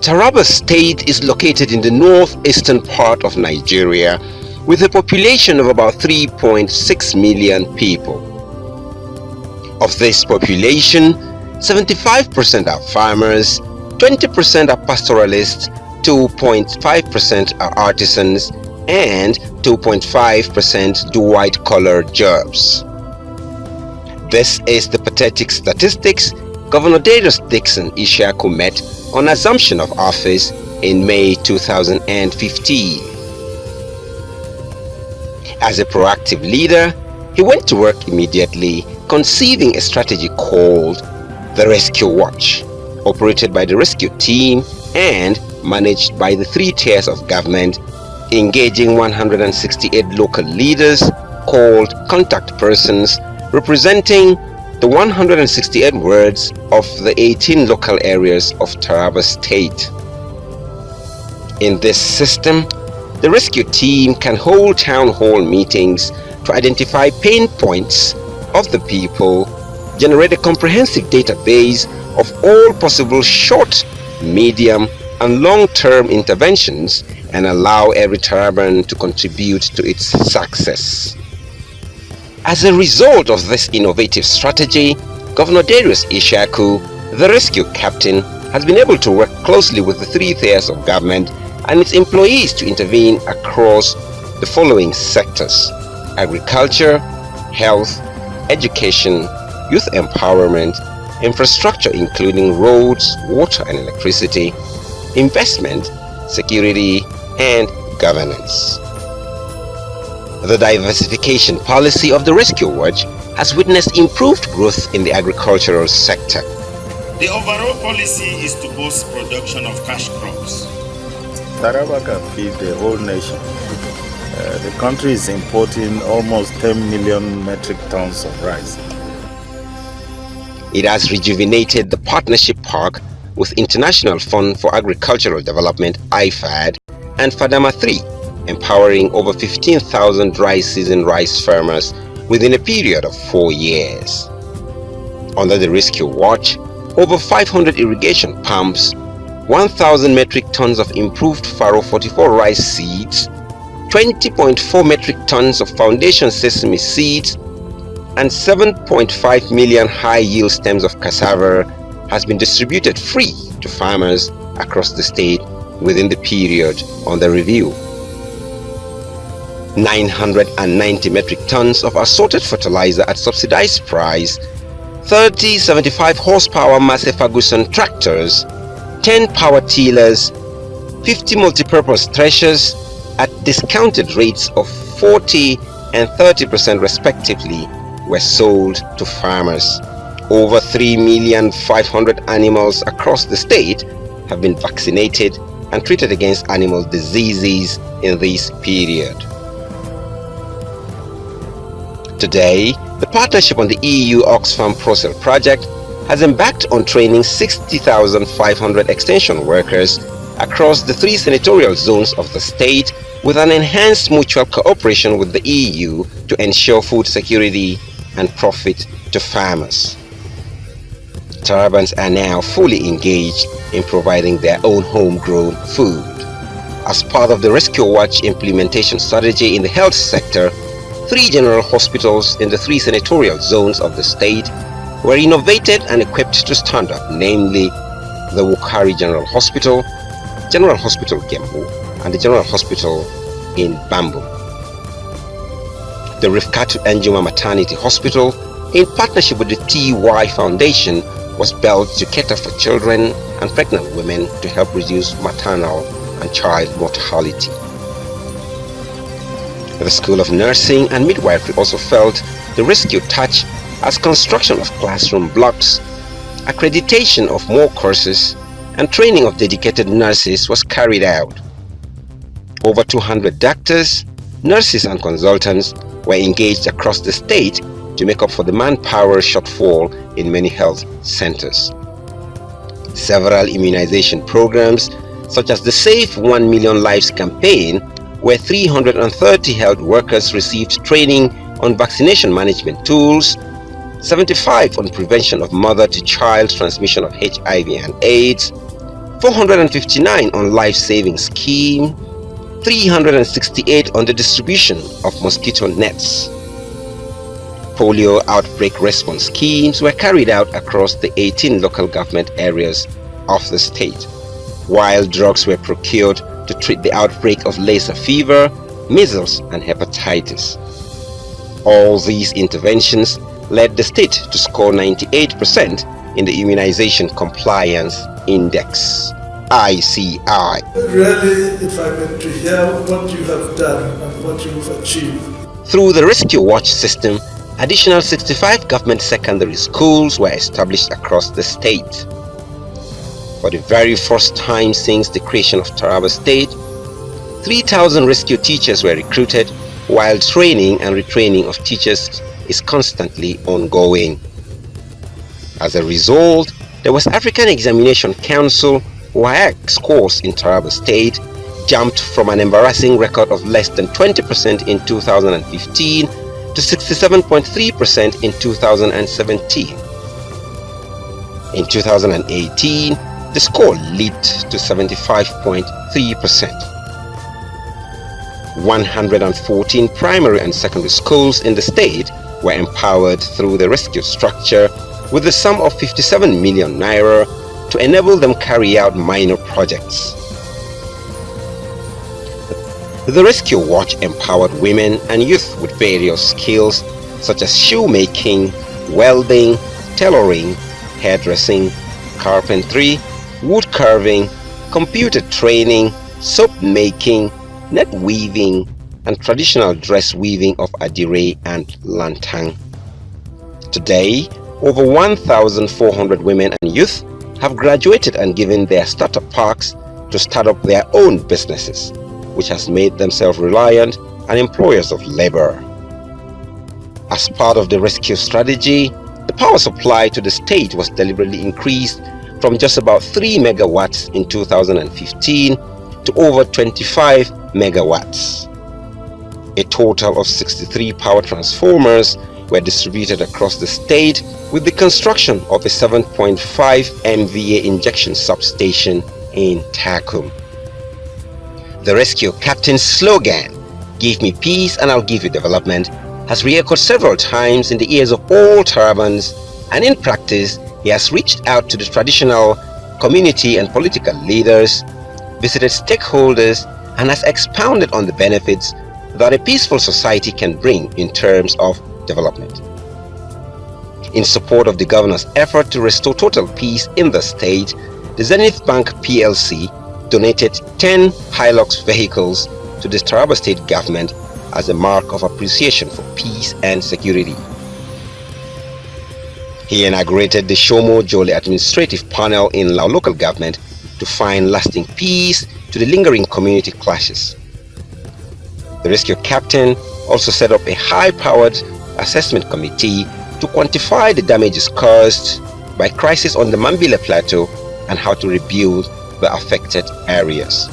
Taraba State is located in the northeastern part of Nigeria with a population of about 3.6 million people. Of this population, 75% are farmers, 20% are pastoralists, 2.5% are artisans, and 2.5% do white-collar jobs. This is the pathetic statistics Governor Darius Ishaku met on assumption of office in May 2015. As a proactive leader, he went to work immediately, conceiving a strategy called the Rescue Watch, operated by the rescue team and managed by the 3 tiers of government, engaging 168 local leaders called contact persons, representing the 168 wards of the 18 local areas of Taraba State. In this system, the rescue team can hold town hall meetings to identify pain points of the people, generate a comprehensive database of all possible short, medium, and long-term interventions, and allow every Taraban to contribute to its success. As a result of this innovative strategy, Governor Darius Ishaku, the rescue captain, has been able to work closely with the 3 tiers of government and its employees to intervene across the following sectors: agriculture, health, education, youth empowerment, infrastructure including roads, water and electricity, investment, security, and governance. The diversification policy of the Rescue Watch has witnessed improved growth in the agricultural sector. The overall policy is to boost production of cash crops. Taraba can feed the whole nation. The country is importing almost 10 million metric tons of rice. It has rejuvenated the partnership park with International Fund for Agricultural Development (IFAD) and Fadama 3, empowering over 15,000 dry season rice farmers within a period of 4 years. Under the Rescue Watch, over 500 irrigation pumps, 1,000 metric tons of improved Faro 44 rice seeds, 20.4 metric tons of foundation sesame seeds, and 7.5 million high-yield stems of cassava has been distributed free to farmers across the state within the period under review. 990 metric tons of assorted fertilizer at subsidized price, 30 75 horsepower Massey Ferguson tractors, 10 power tillers, 50 multipurpose threshers at discounted rates of 40 and 30% respectively were sold to farmers. Over 3,500,000 animals across the state have been vaccinated and treated against animal diseases in this period. Today, the partnership on the EU Oxfam Procel project has embarked on training 60,500 extension workers across the 3 senatorial zones of the state with an enhanced mutual cooperation with the EU to ensure food security and profit to farmers. Tarabans are now fully engaged in providing their own homegrown food. As part of the Rescue Watch implementation strategy in the health sector, 3 general hospitals in the 3 senatorial zones of the state were innovated and equipped to stand up, namely the Wukari General Hospital, General Hospital Gembu, and the General Hospital in Bambu. The Rifkatu Anjuma Maternity Hospital, in partnership with the TY Foundation, was built to cater for children and pregnant women to help reduce maternal and child mortality. The School of Nursing and Midwifery also felt the rescue touch as construction of classroom blocks, accreditation of more courses, and training of dedicated nurses was carried out. Over 200 doctors, nurses and consultants were engaged across the state to make up for the manpower shortfall in many health centers. Several immunization programs, such as the Save 1 Million Lives campaign, where 330 health workers received training on vaccination management tools, 75 on prevention of mother-to-child transmission of HIV and AIDS, 459 on life-saving scheme, 368 on the distribution of mosquito nets. Polio outbreak response schemes were carried out across the 18 local government areas of the state, while drugs were procured to treat the outbreak of Lassa fever, measles, and hepatitis. All these interventions led the state to score 98% in the Immunization Compliance Index, ICI. Really, if I were to hear what you have done and what you have achieved. Through the Rescue Watch system, additional 65 government secondary schools were established across the state. For the very first time since the creation of Taraba State, 3,000 rescue teachers were recruited, while training and retraining of teachers is constantly ongoing. As a result, there was African Examination Council WAEC scores in Taraba State jumped from an embarrassing record of less than 20% in 2015 to 67.3% in 2017. In 2018, the score leaped to 75.3%. 114 primary and secondary schools in the state were empowered through the rescue structure with the sum of 57 million naira to enable them carry out minor projects. The Rescue Watch empowered women and youth with various skills such as shoemaking, welding, tailoring, hairdressing, carpentry, wood carving, computer training, soap making, net weaving, and traditional dress weaving of adire and lantang. Today, over 1,400 women and youth have graduated and given their startup parks to start up their own businesses, which has made them self-reliant and employers of labor. As part of the rescue strategy, the power supply to the state was deliberately increased from just about 3 megawatts in 2015 to over 25 megawatts. A total of 63 power transformers were distributed across the state with the construction of a 7.5 MVA injection substation in Takum. The rescue captain's slogan, "Give me peace and I'll give you development," has re-echoed several times in the ears of all Tarabans, and in practice he has reached out to the traditional community and political leaders, visited stakeholders, and has expounded on the benefits that a peaceful society can bring in terms of development. In support of the governor's effort to restore total peace in the state, the Zenith Bank PLC donated 10 Hilux vehicles to the Taraba State government as a mark of appreciation for peace and security. He inaugurated the Shomo Jole Administrative Panel in Lao local government to find lasting peace to the lingering community clashes. The rescue captain also set up a high-powered assessment committee to quantify the damages caused by crisis on the Mambila Plateau and how to rebuild the affected areas.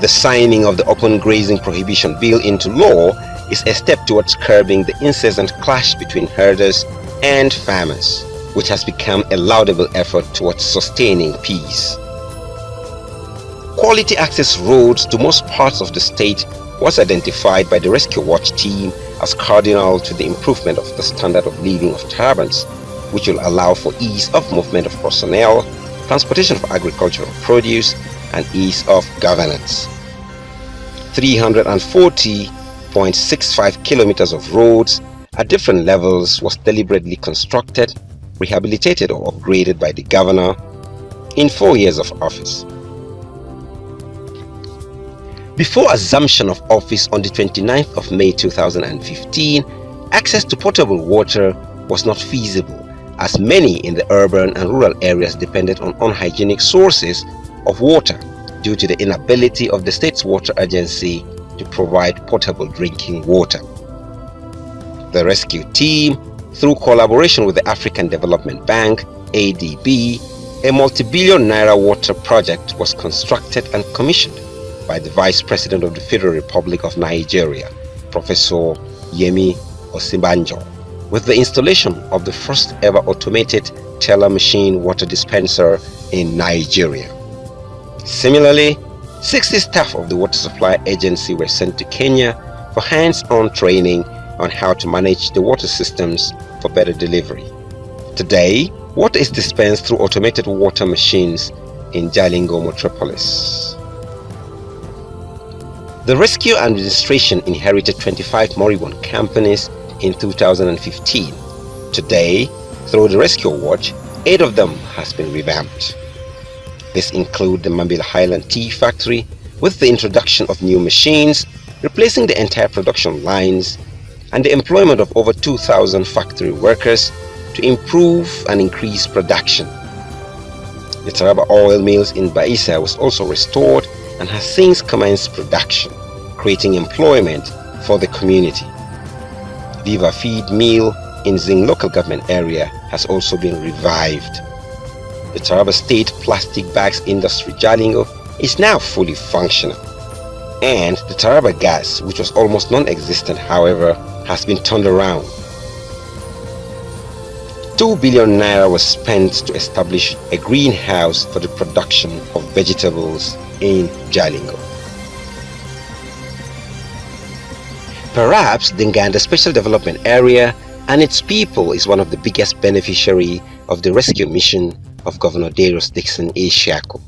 The signing of the Open Grazing Prohibition Bill into law is a step towards curbing the incessant clash between herders and farmers, which has become a laudable effort towards sustaining peace. Quality access roads to most parts of the state was identified by the Rescue Watch team as cardinal to the improvement of the standard of living of Tarabans, which will allow for ease of movement of personnel, transportation of agricultural produce, and ease of governance. 340.65 kilometers of roads at different levels was deliberately constructed, rehabilitated, or upgraded by the governor in 4 years of office. Before assumption of office on the 29th of May 2015, access to potable water was not feasible, as many in the urban and rural areas depended on unhygienic sources of water due to the inability of the state's water agency to provide potable drinking water. The rescue team, through collaboration with the African Development Bank, ADB, a multi-billion naira water project was constructed and commissioned by the Vice President of the Federal Republic of Nigeria, Professor Yemi Osinbajo, with the installation of the first ever automated teller machine water dispenser in Nigeria. Similarly, 60 staff of the Water Supply Agency were sent to Kenya for hands-on training on how to manage the water systems for better delivery. Today, water is dispensed through automated water machines in Jalingo metropolis. The rescue administration inherited 25 moribund companies in 2015. Today, through the Rescue Watch, 8 of them has been revamped. This include the Mambila Highland Tea Factory with the introduction of new machines, replacing the entire production lines, and the employment of over 2,000 factory workers to improve and increase production. The Taraba oil mills in Baissa was also restored and has since commenced production, creating employment for the community. Viva Feed Mill in Zing local government area has also been revived. The Taraba State Plastic Bags Industry Jalingo is now fully functional. And the Taraba Gas, which was almost non-existent, however, has been turned around. 2 billion naira was spent to establish a greenhouse for the production of vegetables in Jalingo. Perhaps the Nganda Special Development Area and its people is one of the biggest beneficiaries of the rescue mission of Governor Darius Ishaku.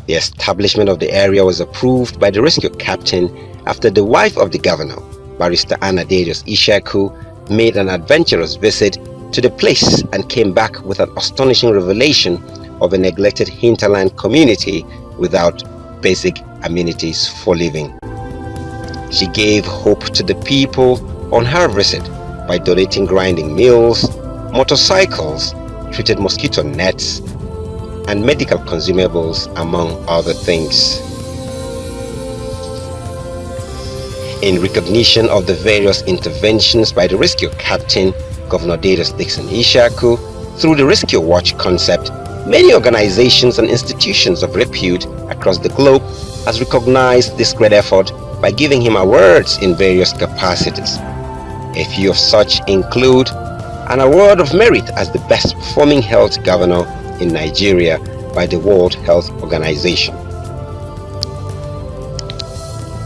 The establishment of the area was approved by the rescue captain after the wife of the governor, Barrister Darius Ishaku, made an adventurous visit to the place and came back with an astonishing revelation of a neglected hinterland community without basic amenities for living. She gave hope to the people on her visit by donating grinding mills, motorcycles, treated mosquito nets, and medical consumables, among other things. In recognition of the various interventions by the rescue captain, Governor Darius Ishaku, through the Rescue Watch concept, many organizations and institutions of repute across the globe has recognized this great effort by giving him awards in various capacities. A few of such include an award of merit as the best performing health governor in Nigeria by the World Health Organization,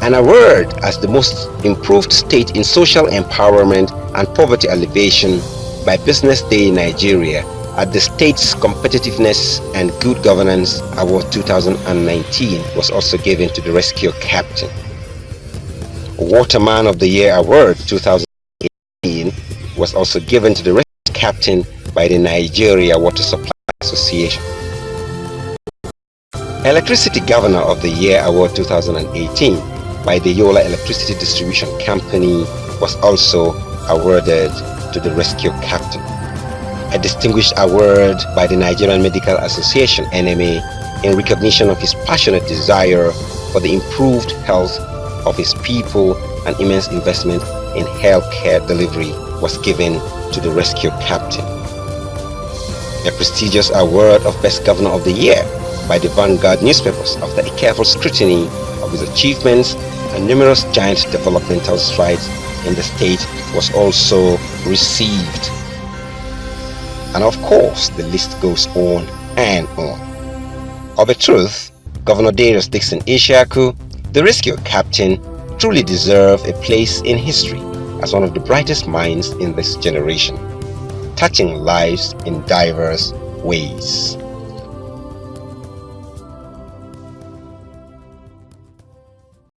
an award as the most improved state in social empowerment and poverty alleviation by Business Day Nigeria at the State's Competitiveness and Good Governance Award 2019 was also given to the rescue captain. Waterman of the Year Award 2018 was also given to the rescue captain by the Nigeria Water Supply Association. Electricity Governor of the Year Award 2018 by the Yola Electricity Distribution Company was also awarded to the rescue captain. A distinguished award by the Nigerian Medical Association NMA in recognition of his passionate desire for the improved health of his people and immense investment in healthcare delivery was given to the rescue captain. A prestigious award of Best Governor of the Year by the Vanguard newspapers after a careful scrutiny of his achievements and numerous giant developmental strides in the state was also received. And of course, the list goes on and on. Of a truth, Governor Darius Ishaku, the rescue captain, truly deserves a place in history as one of the brightest minds in this generation, touching lives in diverse ways.